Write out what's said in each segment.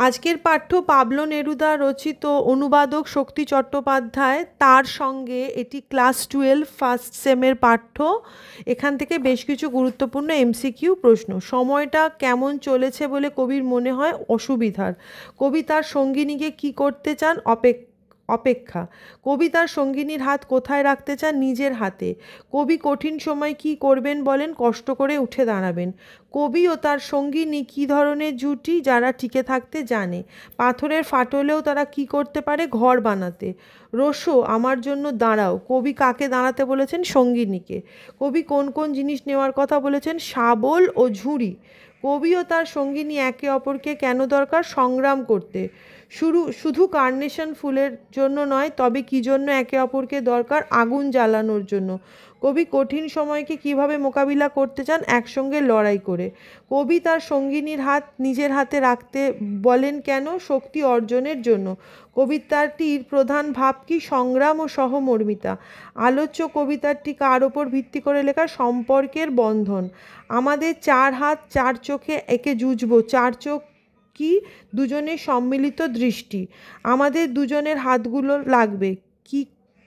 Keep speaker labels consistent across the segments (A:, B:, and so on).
A: আজকের পাঠ্য Pablo Neruda রচিত অনুবাদক শক্তি চট্টোপাধ্যায়, তার সঙ্গে এটি ক্লাস 12 ফার্স্ট সেমের পাঠ্য। এখান থেকে বেশ কিছু গুরুত্বপূর্ণ এমসিকিউ প্রশ্ন। সময়টা কেমন চলেছে বলে কবির মনে হয়? অসুবিধার। কবি তার সঙ্গিনীকে কি করতে চান? অপেক্ষা। কবি তার সঙ্গিনীর হাত কোথায় রাখতে চান? নিজের হাতে। কবি কঠিন সময় কি করবেন বলেন? কষ্ট করে উঠে দাঁড়াবেন। কবি ও তার সঙ্গিনী কী ধরনের জুটি? যারা টিকে থাকতে জানে। পাথরের ফাটলেও তারা কি করতে পারে? ঘর বানাতে। রোসো, আমার জন্য দাঁড়াও। কবি কাকে দাঁড়াতে বলেছেন? সঙ্গিনীকে। কবি কোন কোন জিনিস নেওয়ার কথা বলেছেন? শাবল ও ঝুড়ি। কবি ও তার সঙ্গিনী একে অপরকে কেন দরকার? সংগ্রাম করতে। শুধু কার্নেশন ফুলের জন্য নয়, তবে কি জন্য একে অপরকে দরকার? আগুন জ্বালানোর জন্য। কবি কঠিন সময়কে কিভাবে মোকাবিলা করতে চান? একসঙ্গে লড়াই করে। কবি তার সঙ্গিনীর হাত নিজের হাতে রাখতে বলেন কেন? শক্তি অর্জনের জন্য। কবিতাটির প্রধান ভাব কি? সংগ্রাম ও সহমর্মিতা। আলোচ্য কবিতাটি কার ওপর ভিত্তি করে লেখা? সম্পর্কের বন্ধন। আমাদের চার হাত চার চোখে একে জুঝব। চার চোখ কি? দুজনের সম্মিলিত দৃষ্টি। আমাদের দুজনের হাতগুলো লাগবে। কি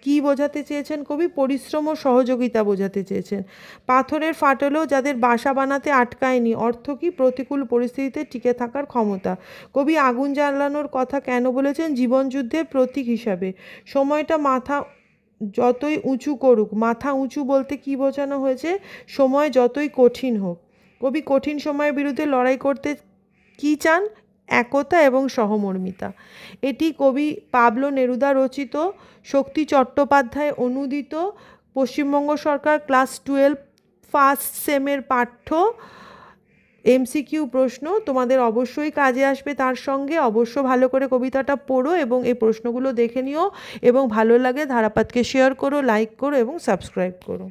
A: কি বোঝাতে চেয়েছেন কবি? পরিশ্রম ও সহযোগিতা বোঝাতে চেয়েছেন। পাথরের ফাটলেও যাদের বাসা বানাতে আটকায়নি, অর্থ কি? প্রতিকূল পরিস্থিতিতে টিকে থাকার ক্ষমতা। কবি আগুন জ্বালানোর কথা কেন বলেছেন? জীবনযুদ্ধের প্রতীক হিসাবে। সময়টা মাথা যতই উঁচু করুক। মাথা উঁচু বলতে কি বোঝানো হয়েছে? সময় যতই কঠিন হোক। কবি কঠিন সময়ের বিরুদ্ধে লড়াই করতে কি চান? একতা এবং সহমর্মিতা। এটি কবি পাবলো নেরুদা রচিত, শক্তি চট্টোপাধ্যায় অনুদিত, পশ্চিমবঙ্গ সরকার ক্লাস 12 ফার্স্ট সেমের পাঠ্য। এমসিকিউ প্রশ্ন তোমাদের অবশ্যই কাজে আসবে। তার সঙ্গে অবশ্য ভালো করে কবিতাটা পড়ো এবং এই প্রশ্নগুলো দেখে নিও, এবং ভালো লাগে ধারাপাতকে শেয়ার করো, লাইক করো এবং সাবস্ক্রাইব করো।